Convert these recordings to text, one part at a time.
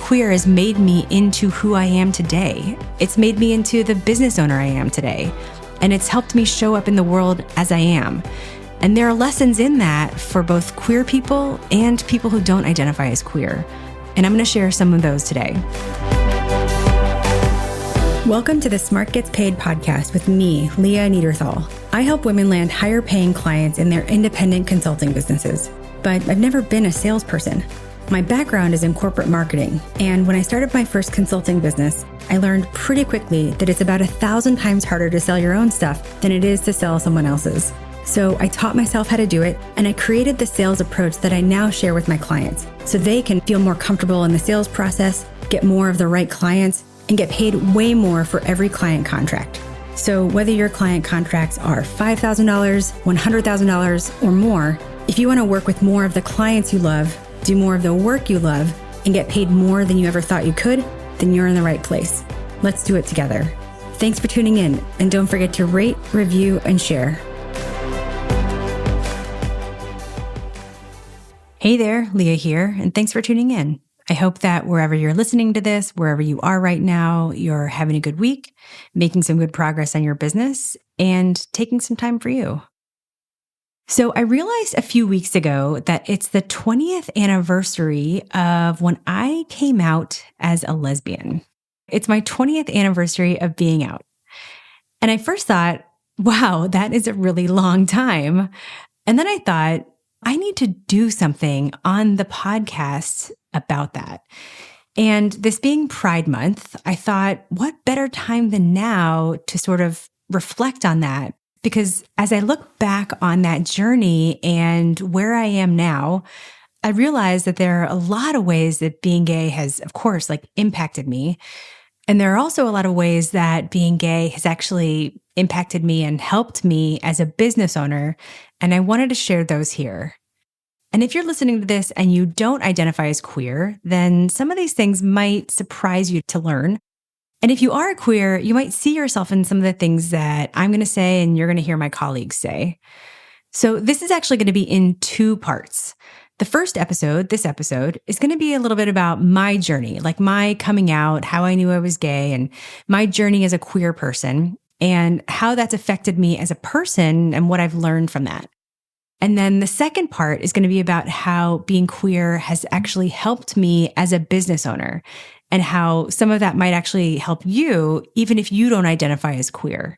queer has made me into who I am today. It's made me into the business owner I am today. And it's helped me show up in the world as I am. And there are lessons in that for both queer people and people who don't identify as queer. And I'm going to share some of those today. Welcome to the Smart Gets Paid podcast with me, Leah Niederthal. I help women land higher paying clients in their independent consulting businesses. But I've never been a salesperson. My background is in corporate marketing. And when I started my first consulting business, I learned pretty quickly that it's about 1,000 times harder to sell your own stuff than it is to sell someone else's. So I taught myself how to do it, and I created the sales approach that I now share with my clients so they can feel more comfortable in the sales process, get more of the right clients, and get paid way more for every client contract. So whether your client contracts are $5,000, $100,000, or more, if you want to work with more of the clients you love, do more of the work you love, and get paid more than you ever thought you could, then you're in the right place. Let's do it together. Thanks for tuning in, and don't forget to rate, review, and share. Hey there, Leah here, and thanks for tuning in. I hope that wherever you're listening to this, wherever you are right now, you're having a good week, making some good progress on your business, and taking some time for you. So I realized a few weeks ago that it's the 20th anniversary of when I came out as a lesbian. It's my 20th anniversary of being out. And I first thought, wow, that is a really long time. And then I thought, I need to do something on the podcast about that. And this being Pride Month, I thought, what better time than now to sort of reflect on that? Because as I look back on that journey and where I am now, I realized that there are a lot of ways that being gay has, of course, impacted me. And there are also a lot of ways that being gay has actually impacted me and helped me as a business owner. And I wanted to share those here. And if you're listening to this and you don't identify as queer, then some of these things might surprise you to learn. And if you are queer, you might see yourself in some of the things that I'm going to say and you're going to hear my colleagues say. So this is actually going to be in two parts. The first episode, this episode, is going to be a little bit about my journey, like my coming out, how I knew I was gay, and my journey as a queer person, and how that's affected me as a person and what I've learned from that. And then the second part is going to be about how being queer has actually helped me as a business owner, and how some of that might actually help you, even if you don't identify as queer.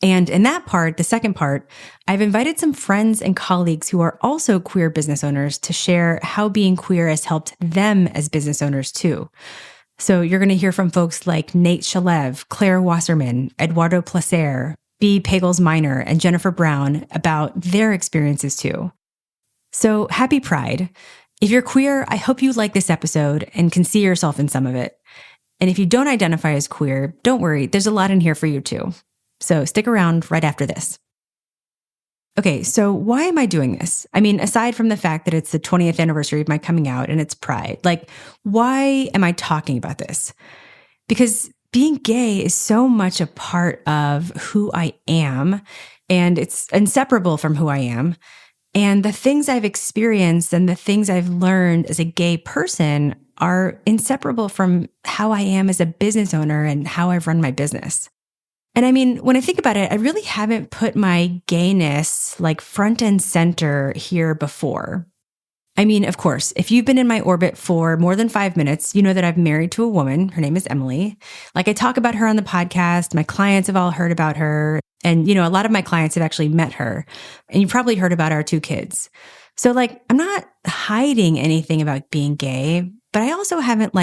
And in that part, the second part, I've invited some friends and colleagues who are also queer business owners to share how being queer has helped them as business owners too. So you're going to hear from folks like Nate Shalev, Claire Wasserman, Eduardo Placer, B. Pagels Minor, and Jennifer Brown about their experiences too. So happy Pride. If you're queer, I hope you like this episode and can see yourself in some of it. And if you don't identify as queer, don't worry, there's a lot in here for you too. So stick around right after this. Okay, so why am I doing this? I mean, aside from the fact that it's the 20th anniversary of my coming out and it's Pride, why am I talking about this? Because being gay is so much a part of who I am, and it's inseparable from who I am. And the things I've experienced and the things I've learned as a gay person are inseparable from how I am as a business owner and how I've run my business. And I mean, when I think about it, I really haven't put my gayness front and center here before. I mean, of course, if you've been in my orbit for more than 5 minutes, you know that I'm married to a woman. Her name is Emily. I talk about her on the podcast. My clients have all heard about her. And, a lot of my clients have actually met her. And you've probably heard about our 2 kids. So I'm not hiding anything about being gay, but I also haven't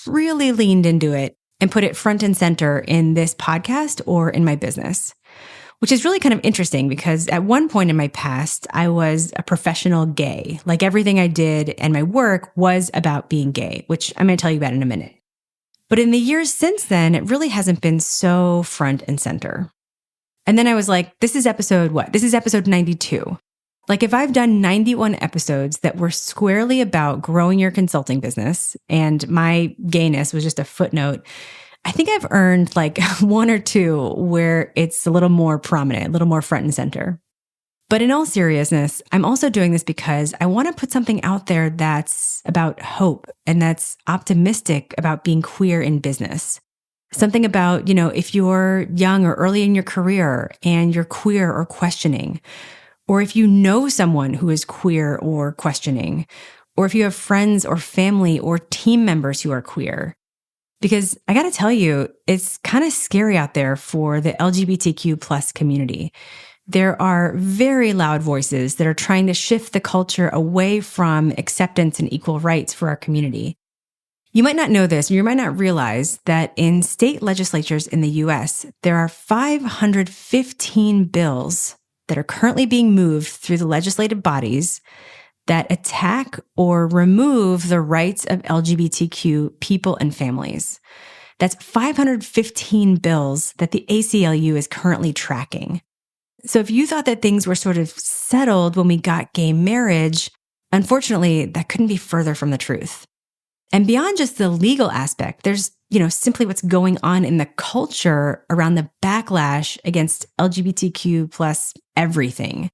really leaned into it and put it front and center in this podcast or in my business, which is really kind of interesting because at one point in my past, I was a professional gay. Everything I did and my work was about being gay, which I'm going to tell you about in a minute. But in the years since then, it really hasn't been so front and center. And then I was like, this is episode what? This is episode 92. If I've done 91 episodes that were squarely about growing your consulting business and my gayness was just a footnote, I think I've earned 1 or 2 where it's a little more prominent, a little more front and center. But in all seriousness, I'm also doing this because I want to put something out there that's about hope and that's optimistic about being queer in business. Something about, if you're young or early in your career and you're queer or questioning, or if you know someone who is queer or questioning, or if you have friends or family or team members who are queer. Because I got to tell you, it's kind of scary out there for the LGBTQ plus community. There are very loud voices that are trying to shift the culture away from acceptance and equal rights for our community. You might not know this, or you might not realize that in state legislatures in the US, there are 515 bills that are currently being moved through the legislative bodies that attack or remove the rights of LGBTQ people and families. That's 515 bills that the ACLU is currently tracking. So if you thought that things were sort of settled when we got gay marriage, unfortunately, that couldn't be further from the truth. And beyond just the legal aspect, there's, simply what's going on in the culture around the backlash against LGBTQ plus everything.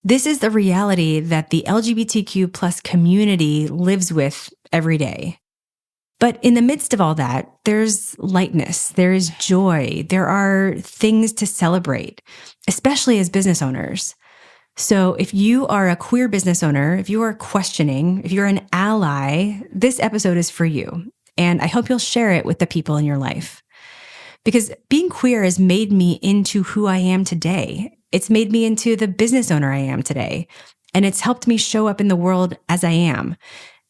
This is the reality that the LGBTQ plus community lives with every day. But in the midst of all that, there's lightness, there is joy, there are things to celebrate, especially as business owners. So if you are a queer business owner, if you are questioning, if you're an ally, this episode is for you. And I hope you'll share it with the people in your life. Because being queer has made me into who I am today. It's made me into the business owner I am today. And it's helped me show up in the world as I am.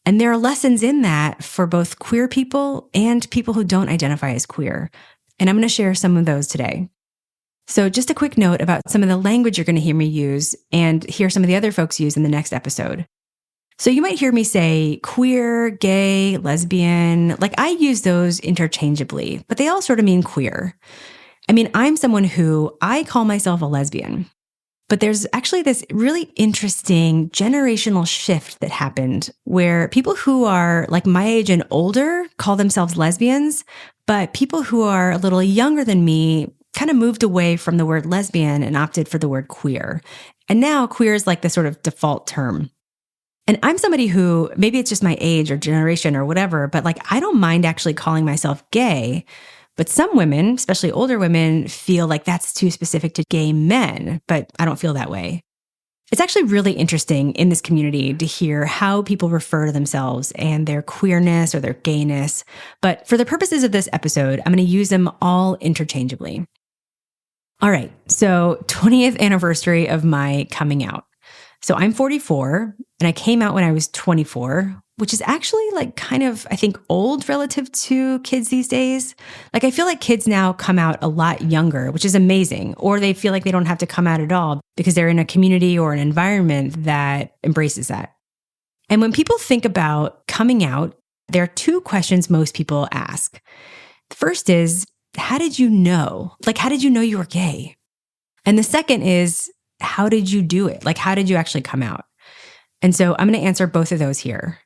And there are lessons in that for both queer people and people who don't identify as queer. And I'm going to share some of those today. So just a quick note about some of the language you're going to hear me use and hear some of the other folks use in the next episode. So you might hear me say queer, gay, lesbian. Like I use those interchangeably, but they all sort of mean queer. I mean, I'm someone who I call myself a lesbian. But there's actually this really interesting generational shift that happened where people who are like my age and older call themselves lesbians, but people who are a little younger than me kind of moved away from the word lesbian and opted for the word queer. And now queer is like the sort of default term. And I'm somebody who, maybe it's just my age or generation or whatever, but like I don't mind actually calling myself gay. But some women, especially older women, feel like that's too specific to gay men, but I don't feel that way. It's actually really interesting in this community to hear how people refer to themselves and their queerness or their gayness. But for the purposes of this episode, I'm going to use them all interchangeably. All right, so 20th anniversary of my coming out. So I'm 44 and I came out when I was 24, which is actually like kind of, I think, old relative to kids these days. Like I feel like kids now come out a lot younger, which is amazing, or they feel like they don't have to come out at all because they're in a community or an environment that embraces that. And when people think about coming out, there are two questions most people ask. The first is, how did you know? Like, how did you know you were gay? And the second is, how did you do it? Like, how did you actually come out? And so I'm going to answer both of those here.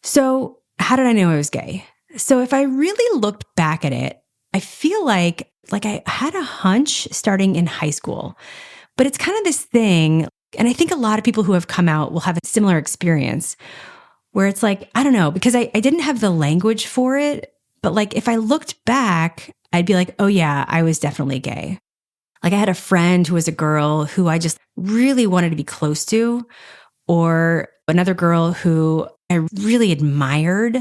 So how did I know I was gay? So if I really looked back at it, I feel like I had a hunch starting in high school, but it's kind of this thing. And I think a lot of people who have come out will have a similar experience where it's like, I don't know, because I didn't have the language for it. But like, if I looked back, I'd be like, oh yeah, I was definitely gay. Like I had a friend who was a girl who I just really wanted to be close to, or another girl who I really admired.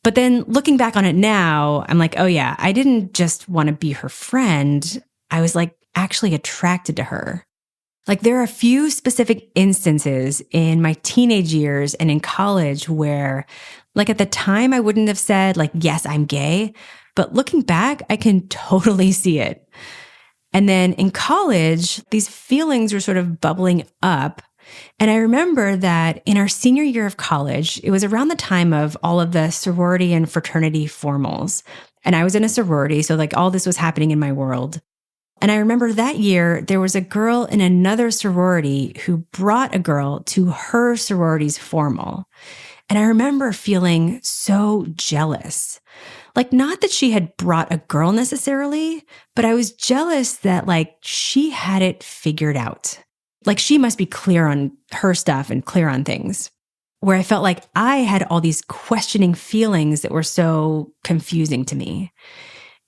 But then looking back on it now, I'm like, oh yeah, I didn't just want to be her friend. I was like actually attracted to her. Like there are a few specific instances in my teenage years and in college where like at the time I wouldn't have said like, yes, I'm gay, but looking back, I can totally see it. And then in college, these feelings were sort of bubbling up. And I remember that in our senior year of college, it was around the time of all of the sorority and fraternity formals. And I was in a sorority, so like all this was happening in my world. And I remember that year, there was a girl in another sorority who brought a girl to her sorority's formal. And I remember feeling so jealous. Like, not that she had brought a girl necessarily, but I was jealous that like she had it figured out. Like she must be clear on her stuff and clear on things. Where I felt like I had all these questioning feelings that were so confusing to me.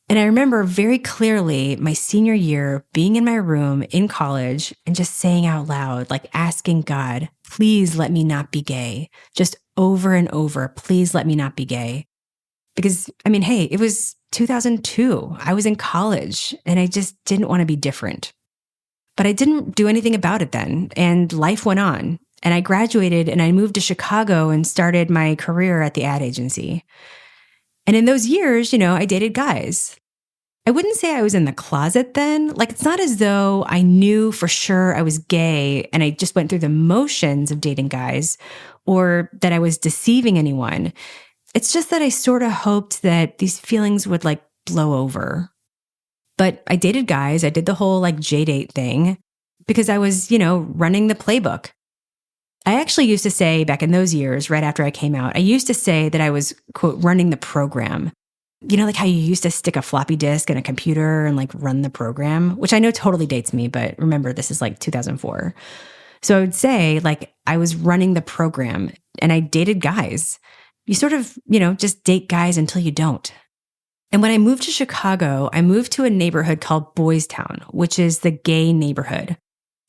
And I remember very clearly my senior year being in my room in college and just saying out loud, like asking God, please let me not be gay. Just over and over, please let me not be gay. Because, I mean, hey, it was 2002. I was in college and I just didn't want to be different. But I didn't do anything about it then, and life went on. And I graduated and I moved to Chicago and started my career at the ad agency. And in those years, I dated guys. I wouldn't say I was in the closet then. Like, it's not as though I knew for sure I was gay and I just went through the motions of dating guys or that I was deceiving anyone. It's just that I sort of hoped that these feelings would like blow over. But I dated guys. I did the whole like J-date thing because I was, running the playbook. I actually used to say back in those years, right after I came out, I used to say that I was, quote, running the program. Like how you used to stick a floppy disk in a computer and like run the program, which I know totally dates me, but remember, this is like 2004. So I would say like I was running the program and I dated guys. You sort of, just date guys until you don't. And when I moved to Chicago, I moved to a neighborhood called Boys Town, which is the gay neighborhood.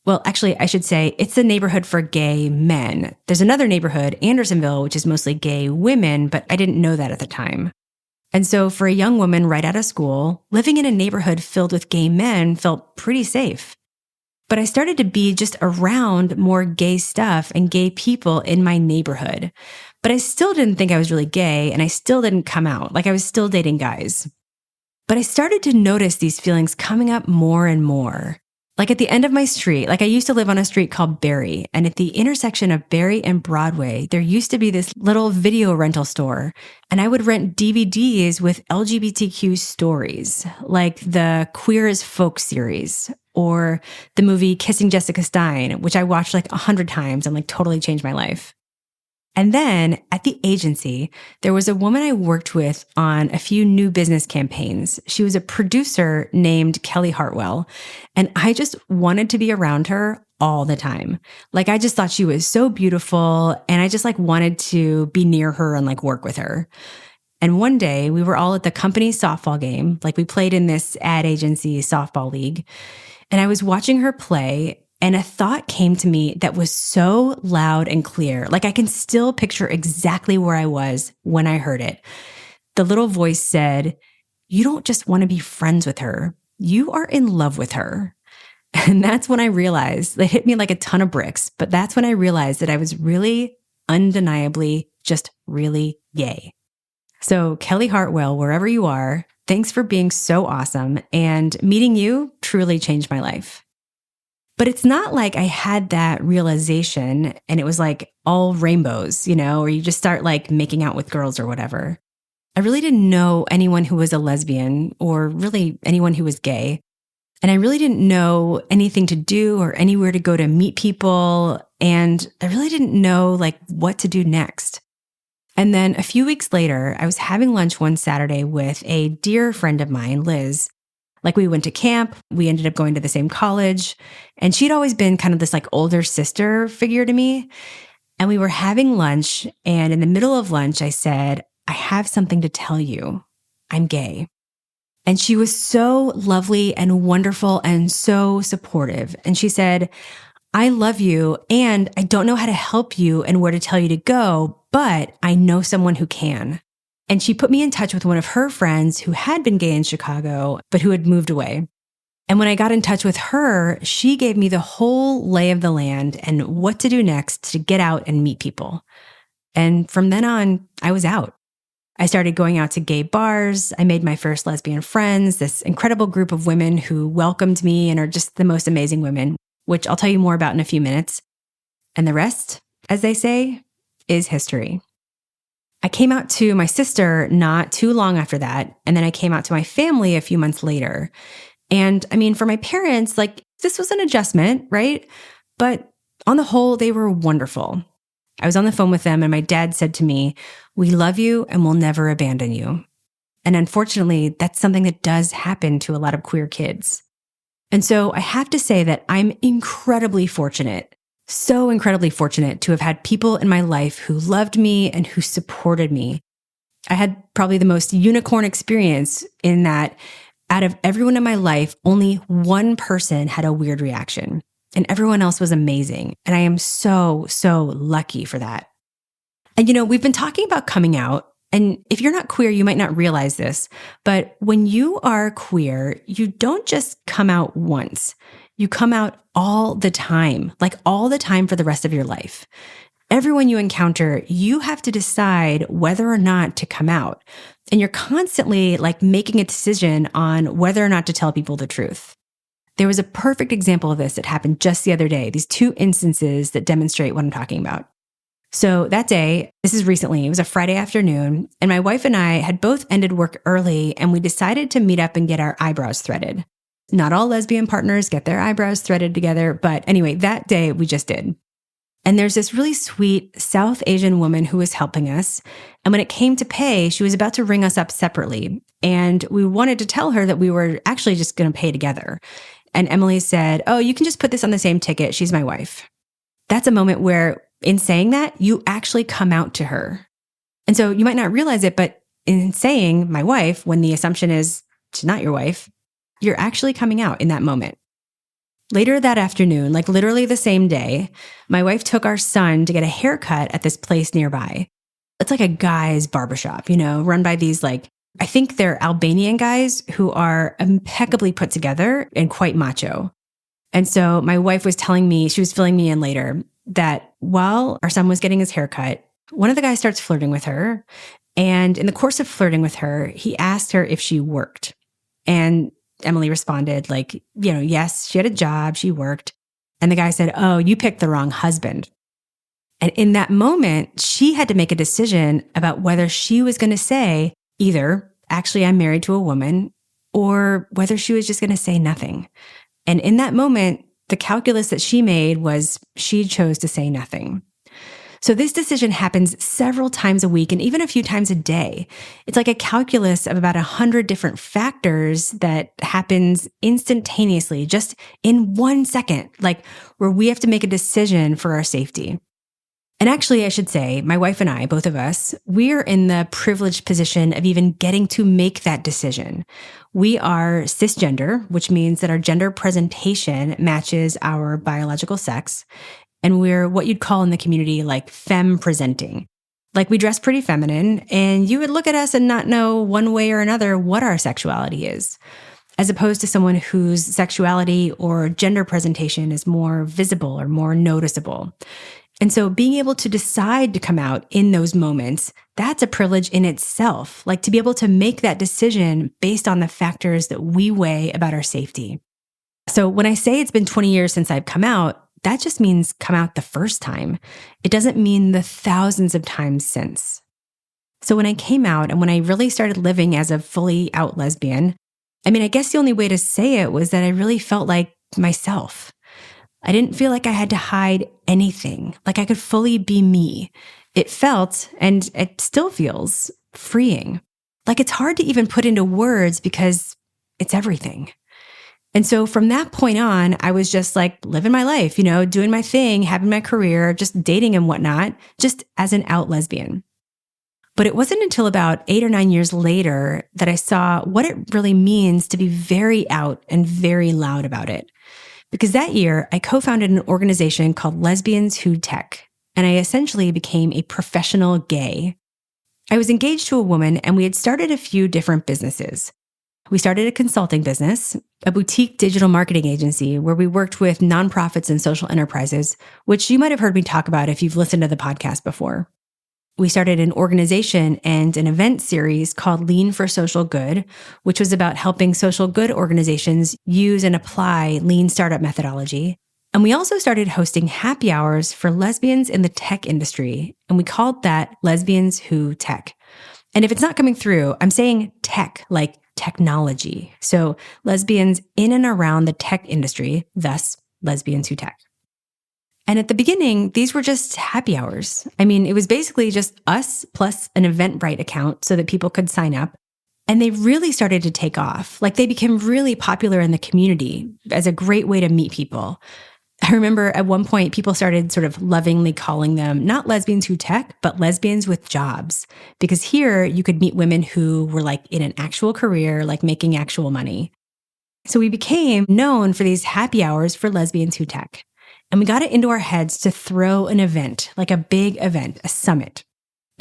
Well, actually, I should say it's a neighborhood for gay men. There's another neighborhood, Andersonville, which is mostly gay women, but I didn't know that at the time. And so for a young woman right out of school, living in a neighborhood filled with gay men felt pretty safe. But I started to be just around more gay stuff and gay people in my neighborhood. But I still didn't think I was really gay, and I still didn't come out. Like I was still dating guys. But I started to notice these feelings coming up more and more. Like at the end of my street, like I used to live on a street called Berry, and at the intersection of Berry and Broadway, there used to be this little video rental store, and I would rent DVDs with LGBTQ stories, like the Queer as Folk series, or the movie Kissing Jessica Stein, which I watched like 100 times and like totally changed my life. And then at the agency, there was a woman I worked with on a few new business campaigns. She was a producer named Kelly Hartwell, and I just wanted to be around her all the time. Like I just thought she was so beautiful, and I just like wanted to be near her and like work with her. And one day we were all at the company softball game. Like we played in this ad agency softball league, and I was watching her play. And a thought came to me that was so loud and clear. Like I can still picture exactly where I was when I heard it. The little voice said, "You don't just want to be friends with her. You are in love with her." And that's when I realized, it hit me like a ton of bricks, but that's when I realized that I was really undeniably just really gay. So Kelly Hartwell, wherever you are, thanks for being so awesome. And meeting you truly changed my life. But it's not like I had that realization and it was like all rainbows, or you just start like making out with girls or whatever. I really didn't know anyone who was a lesbian or really anyone who was gay. And I really didn't know anything to do or anywhere to go to meet people. And I really didn't know like what to do next. And then a few weeks later, I was having lunch one Saturday with a dear friend of mine, Liz. Like we went to camp, we ended up going to the same college, and she'd always been kind of this like older sister figure to me. And we were having lunch, and in the middle of lunch, I said, "I have something to tell you. I'm gay." And she was so lovely and wonderful and so supportive. And she said, "I love you, and I don't know how to help you and where to tell you to go, but I know someone who can." And she put me in touch with one of her friends who had been gay in Chicago, but who had moved away. And when I got in touch with her, she gave me the whole lay of the land and what to do next to get out and meet people. And from then on, I was out. I started going out to gay bars. I made my first lesbian friends, this incredible group of women who welcomed me and are just the most amazing women, which I'll tell you more about in a few minutes. And the rest, as they say, is history. I came out to my sister not too long after that, and then I came out to my family a few months later. And I mean, for my parents, like this was an adjustment, right? But on the whole, they were wonderful. I was on the phone with them and my dad said to me, "We love you and we'll never abandon you." And unfortunately, that's something that does happen to a lot of queer kids. And so I have to say that I'm incredibly fortunate, so incredibly fortunate to have had people in my life who loved me and who supported me. I had probably the most unicorn experience in that out of everyone in my life, only one person had a weird reaction and everyone else was amazing. And I am so, so lucky for that. And we've been talking about coming out. And if you're not queer, you might not realize this, but when you are queer, you don't just come out once. You come out all the time, like all the time for the rest of your life. Everyone you encounter, you have to decide whether or not to come out. And you're constantly like making a decision on whether or not to tell people the truth. There was a perfect example of this that happened just the other day, these two instances that demonstrate what I'm talking about. So that day, this is recently, it was a Friday afternoon, and my wife and I had both ended work early, and we decided to meet up and get our eyebrows threaded. Not all lesbian partners get their eyebrows threaded together, but anyway, that day we just did. And there's this really sweet South Asian woman who was helping us. And when it came to pay, she was about to ring us up separately. And we wanted to tell her that we were actually just going to pay together. And Emily said, "Oh, you can just put this on the same ticket. She's my wife." That's a moment where in saying that, you actually come out to her. And so you might not realize it, but in saying my wife, when the assumption is she's not your wife, you're actually coming out in that moment. Later that afternoon, like literally the same day, my wife took our son to get a haircut at this place nearby. It's like a guy's barbershop, run by these I think they're Albanian guys who are impeccably put together and quite macho. And so my wife was telling me, she was filling me in later, that while our son was getting his haircut, one of the guys starts flirting with her. And in the course of flirting with her, he asked her if she worked. And Emily responded yes, she had a job, she worked. And the guy said, "Oh, you picked the wrong husband." And in that moment, she had to make a decision about whether she was going to say either, "Actually, I'm married to a woman," or whether she was just going to say nothing. And in that moment, the calculus that she made was she chose to say nothing. So this decision happens several times a week and even a few times a day. It's like a calculus of about 100 different factors that happens instantaneously, just in 1 second, where we have to make a decision for our safety. And actually, I should say, my wife and I, both of us, we're in the privileged position of even getting to make that decision. We are cisgender, which means that our gender presentation matches our biological sex. And we're what you'd call in the community femme presenting. We dress pretty feminine, and you would look at us and not know one way or another what our sexuality is, as opposed to someone whose sexuality or gender presentation is more visible or more noticeable. And so being able to decide to come out in those moments, that's a privilege in itself, to be able to make that decision based on the factors that we weigh about our safety. So when I say it's been 20 years since I've come out, that just means come out the first time. It doesn't mean the thousands of times since. So when I came out and when I really started living as a fully out lesbian, I guess the only way to say it was that I really felt like myself. I didn't feel like I had to hide anything, I could fully be me. It felt, and it still feels, freeing. It's hard to even put into words because it's everything. And so from that point on, I was just living my life, doing my thing, having my career, just dating and whatnot, just as an out lesbian. But it wasn't until about 8 or 9 years later that I saw what it really means to be very out and very loud about it. Because that year, I co-founded an organization called Lesbians Who Tech, and I essentially became a professional gay. I was engaged to a woman, and we had started a few different businesses. We started a consulting business, a boutique digital marketing agency where we worked with nonprofits and social enterprises, which you might have heard me talk about if you've listened to the podcast before. We started an organization and an event series called Lean for Social Good, which was about helping social good organizations use and apply lean startup methodology. And we also started hosting happy hours for lesbians in the tech industry, and we called that Lesbians Who Tech. And if it's not coming through, I'm saying tech, like technology. So lesbians in and around the tech industry, thus Lesbians Who Tech. And at the beginning, these were just happy hours. It was basically just us plus an Eventbrite account so that people could sign up. And they really started to take off. Like they became really popular in the community as a great way to meet people. I remember at one point, people started sort of lovingly calling them not lesbians who tech, but lesbians with jobs. Because here you could meet women who were like in an actual career, like making actual money. So we became known for these happy hours for lesbians who tech. And we got it into our heads to throw an event, like a big event, a summit.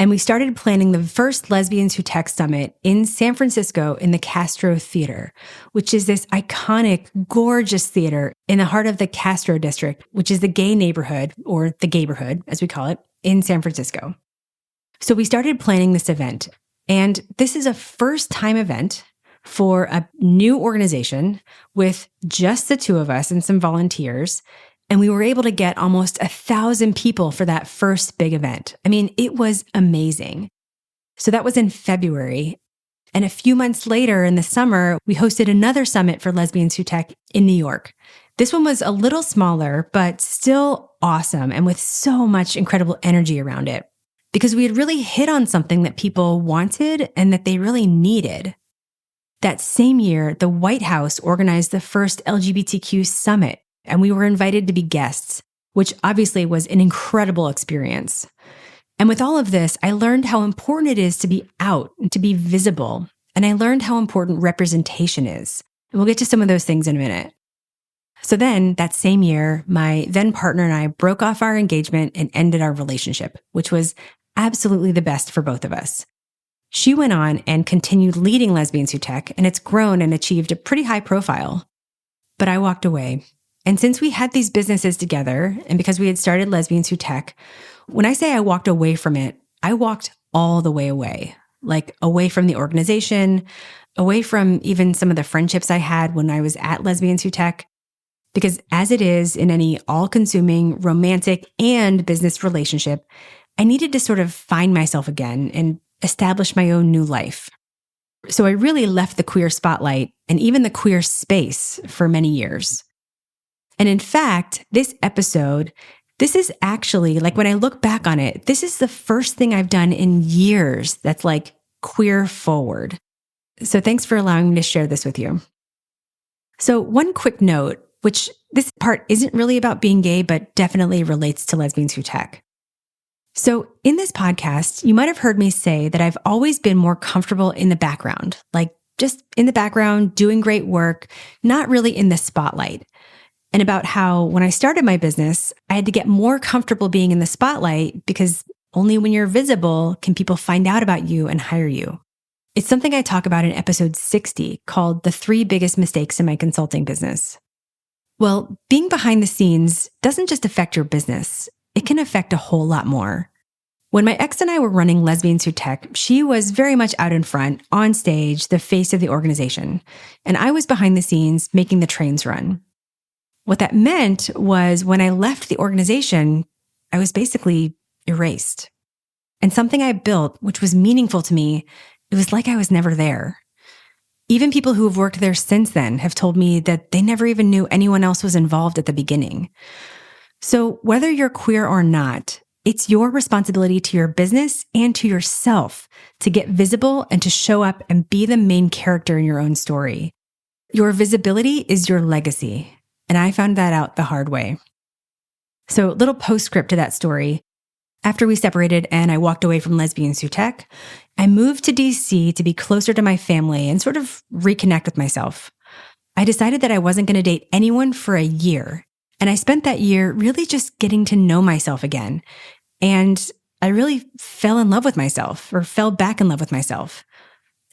And we started planning the first Lesbians Who Tech Summit in San Francisco in the Castro Theater, which is this iconic, gorgeous theater in the heart of the Castro district, which is the gay neighborhood, or the gayborhood, as we call it, in San Francisco. So we started planning this event. And this is a first-time event for a new organization with just the two of us and some volunteers. And we were able to get almost 1,000 people for that first big event. I mean, it was amazing. So that was in February. And a few months later in the summer, we hosted another summit for Lesbians Who Tech in New York. This one was a little smaller, but still awesome and with so much incredible energy around it. Because we had really hit on something that people wanted and that they really needed. That same year, the White House organized the first LGBTQ summit. And we were invited to be guests, which obviously was an incredible experience. And with all of this, I learned how important it is to be out and to be visible. And I learned how important representation is. And we'll get to some of those things in a minute. So then that same year, my then partner and I broke off our engagement and ended our relationship, which was absolutely the best for both of us. She went on and continued leading Lesbians Who Tech, and it's grown and achieved a pretty high profile. But I walked away. And since we had these businesses together, and because we had started Lesbians Who Tech, when I say I walked away from it, I walked all the way away, like away from the organization, away from even some of the friendships I had when I was at Lesbians Who Tech. Because as it is in any all-consuming romantic and business relationship, I needed to sort of find myself again and establish my own new life. So I really left the queer spotlight and even the queer space for many years. And in fact, this episode, this is actually, like when I look back on it, this is the first thing I've done in years that's like queer forward. So thanks for allowing me to share this with you. So one quick note, which this part isn't really about being gay, but definitely relates to Lesbians Who Tech. So in this podcast, you might have heard me say that I've always been more comfortable in the background, like just in the background, doing great work, not really in the spotlight. And about how when I started my business, I had to get more comfortable being in the spotlight because only when you're visible can people find out about you and hire you. It's something I talk about in episode 60 called The 3 Biggest Mistakes in My Consulting Business. Well, being behind the scenes doesn't just affect your business. It can affect a whole lot more. When my ex and I were running Lesbians Who Tech, she was very much out in front, on stage, the face of the organization. And I was behind the scenes making the trains run. What that meant was when I left the organization, I was basically erased. And something I built, which was meaningful to me, it was like I was never there. Even people who have worked there since then have told me that they never even knew anyone else was involved at the beginning. So whether you're queer or not, it's your responsibility to your business and to yourself to get visible and to show up and be the main character in your own story. Your visibility is your legacy. And I found that out the hard way. So, little postscript to that story. After we separated and I walked away from Lesbians Who Tech, I moved to DC to be closer to my family and sort of reconnect with myself. I decided that I wasn't going to date anyone for a year. And I spent that year really just getting to know myself again. And I really fell in love with myself, or fell back in love with myself.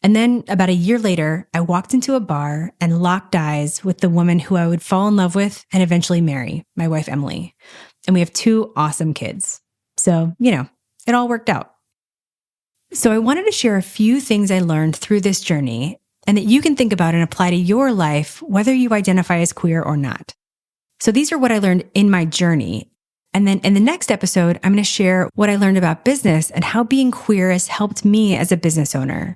And then about a year later, I walked into a bar and locked eyes with the woman who I would fall in love with and eventually marry, my wife, Emily. And we have 2 awesome kids. So, it all worked out. So I wanted to share a few things I learned through this journey and that you can think about and apply to your life, whether you identify as queer or not. So these are what I learned in my journey. And then in the next episode, I'm going to share what I learned about business and how being queer has helped me as a business owner.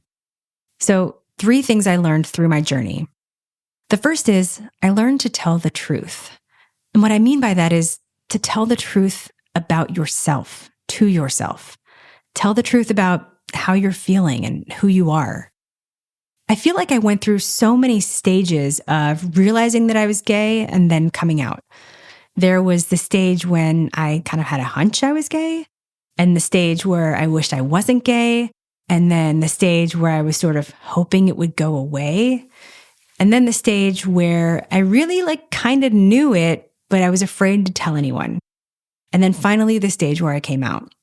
So 3 things I learned through my journey. The first is I learned to tell the truth. And what I mean by that is to tell the truth about yourself, to yourself. Tell the truth about how you're feeling and who you are. I feel like I went through so many stages of realizing that I was gay and then coming out. There was the stage when I kind of had a hunch I was gay, and the stage where I wished I wasn't gay, and then the stage where I was sort of hoping it would go away, and then the stage where I really kind of knew it, but I was afraid to tell anyone. And then finally the stage where I came out.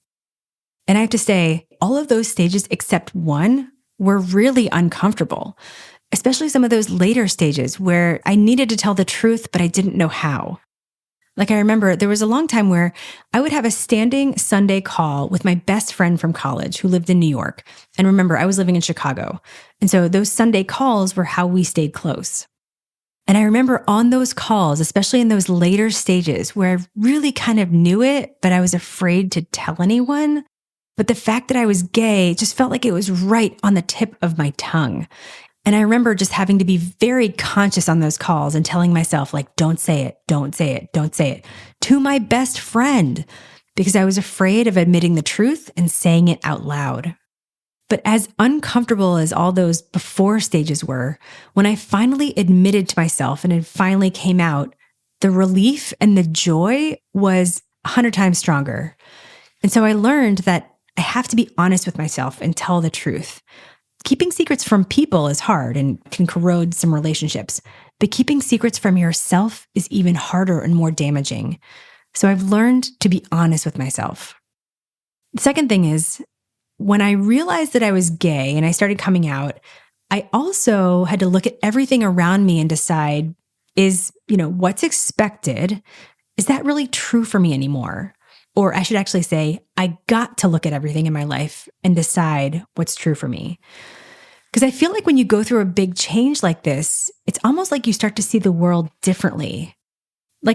And I have to say, all of those stages except one were really uncomfortable, especially some of those later stages where I needed to tell the truth, but I didn't know how. I remember there was a long time where I would have a standing Sunday call with my best friend from college who lived in New York. And remember, I was living in Chicago. And so those Sunday calls were how we stayed close. And I remember on those calls, especially in those later stages where I really kind of knew it, but I was afraid to tell anyone. But the fact that I was gay just felt like it was right on the tip of my tongue. And I remember just having to be very conscious on those calls and telling myself, don't say it, don't say it, don't say it, to my best friend, because I was afraid of admitting the truth and saying it out loud. But as uncomfortable as all those before stages were, when I finally admitted to myself and it finally came out, the relief and the joy was 100 times stronger. And so I learned that I have to be honest with myself and tell the truth. Keeping secrets from people is hard and can corrode some relationships, but keeping secrets from yourself is even harder and more damaging. So I've learned to be honest with myself. The second thing is, when I realized that I was gay and I started coming out, I also had to look at everything around me and decide, what's expected? Is that really true for me anymore? Or I should actually say, I got to look at everything in my life and decide what's true for me. Because I feel like when you go through a big change like this, it's almost like you start to see the world differently.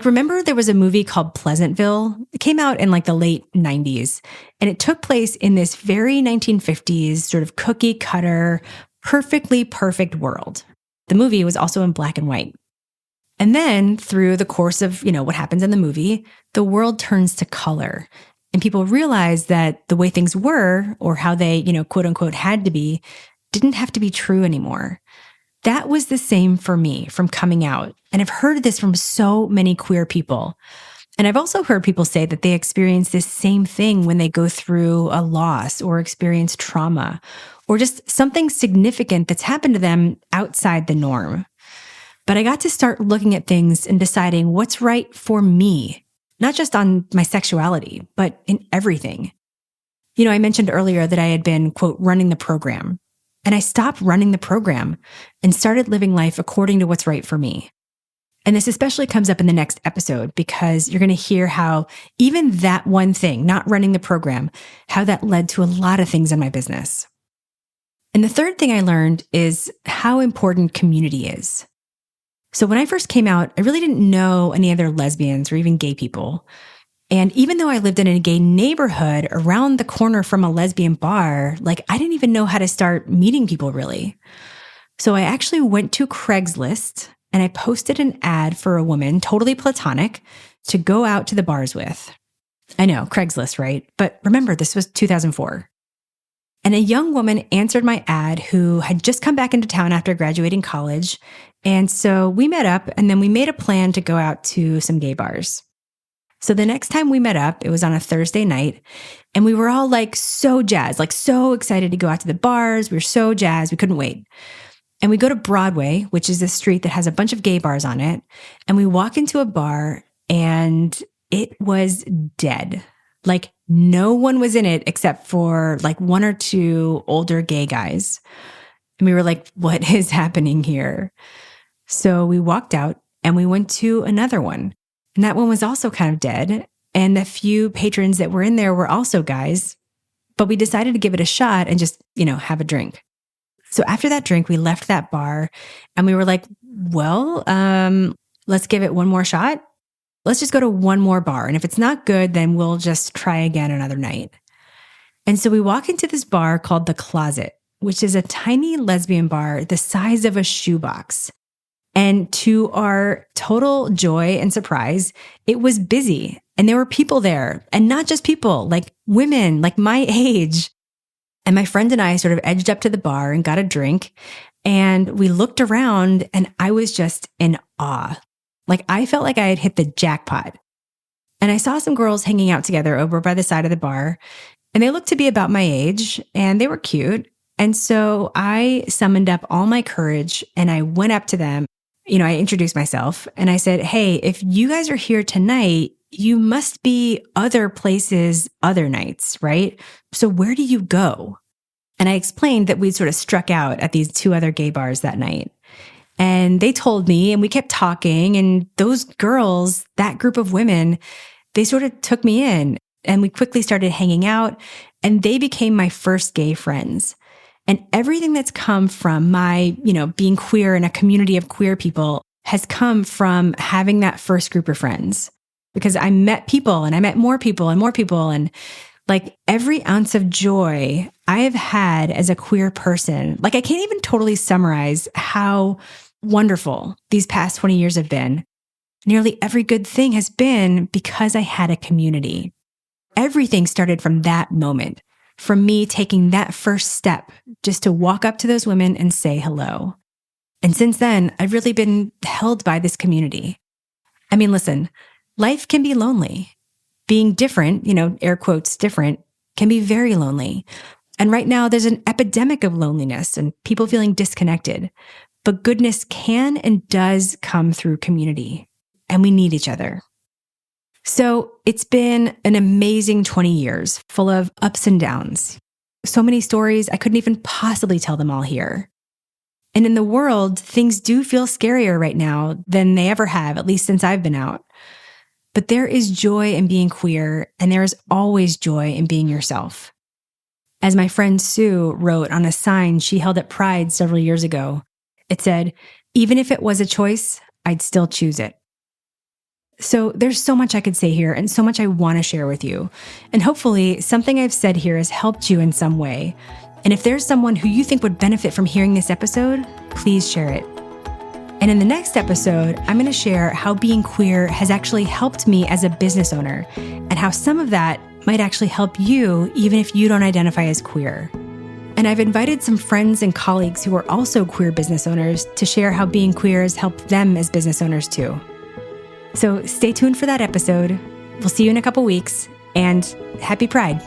Remember there was a movie called Pleasantville? It came out in the late 90s, and it took place in this very 1950s sort of cookie cutter, perfectly perfect world. The movie was also in black and white. And then through the course of, what happens in the movie, the world turns to color. And people realize that the way things were, or how they, quote unquote, had to be, didn't have to be true anymore. That was the same for me from coming out. And I've heard this from so many queer people. And I've also heard people say that they experience this same thing when they go through a loss or experience trauma, or just something significant that's happened to them outside the norm. But I got to start looking at things and deciding what's right for me, not just on my sexuality, but in everything. I mentioned earlier that I had been, quote, running the program. And I stopped running the program and started living life according to what's right for me. And this especially comes up in the next episode because you're going to hear how even that one thing, not running the program, how that led to a lot of things in my business. And the third thing I learned is how important community is. So when I first came out, I really didn't know any other lesbians or even gay people. And even though I lived in a gay neighborhood around the corner from a lesbian bar, I didn't even know how to start meeting people really. So I actually went to Craigslist and I posted an ad for a woman, totally platonic, to go out to the bars with. I know, Craigslist, right? But remember, this was 2004. And a young woman answered my ad who had just come back into town after graduating college. And so we met up and then we made a plan to go out to some gay bars. So the next time we met up, it was on a Thursday night, and we were all so jazzed, so excited to go out to the bars. We were so jazzed, we couldn't wait. And we go to Broadway, which is a street that has a bunch of gay bars on it. And we walk into a bar and it was dead. No one was in it except for one or two older gay guys. And we were like, what is happening here? So we walked out and we went to another one. And that one was also kind of dead. And the few patrons that were in there were also guys. But we decided to give it a shot and just, have a drink. So after that drink, we left that bar and we were like, well, let's give it one more shot. Let's just go to one more bar. And if it's not good, then we'll just try again another night. And so we walk into this bar called The Closet, which is a tiny lesbian bar the size of a shoebox. And to our total joy and surprise, it was busy and there were people there, and not just people, women, my age. And my friend and I sort of edged up to the bar and got a drink. And we looked around and I was just in awe. Like I felt like I had hit the jackpot. And I saw some girls hanging out together over by the side of the bar, and they looked to be about my age and they were cute. And so I summoned up all my courage and I went up to them. I introduced myself and I said, hey, if you guys are here tonight, you must be other places, other nights, right? So where do you go? And I explained that we'd sort of struck out at these 2 other gay bars that night. And they told me, and we kept talking. And those girls, that group of women, they sort of took me in and we quickly started hanging out. And they became my first gay friends. And everything that's come from my, being queer in a community of queer people has come from having that first group of friends. Because I met people and I met more people and more people. And like every ounce of joy I have had as a queer person, like I can't even totally summarize how wonderful these past 20 years have been. Nearly every good thing has been because I had a community. Everything started from that moment, from me taking that first step just to walk up to those women and say hello. And since then, I've really been held by this community. I mean, listen, life can be lonely. Being different, air quotes, different, can be very lonely. And right now there's an epidemic of loneliness and people feeling disconnected. But goodness can and does come through community, and we need each other. So it's been an amazing 20 years full of ups and downs. So many stories, I couldn't even possibly tell them all here. And in the world, things do feel scarier right now than they ever have, at least since I've been out. But there is joy in being queer, and there is always joy in being yourself. As my friend Sue wrote on a sign she held at Pride several years ago, it said, even if it was a choice, I'd still choose it. So there's so much I could say here and so much I want to share with you. And hopefully something I've said here has helped you in some way. And if there's someone who you think would benefit from hearing this episode, please share it. And in the next episode, I'm going to share how being queer has actually helped me as a business owner and how some of that might actually help you even if you don't identify as queer. And I've invited some friends and colleagues who are also queer business owners to share how being queer has helped them as business owners too. So stay tuned for that episode. We'll see you in a couple weeks, and happy Pride.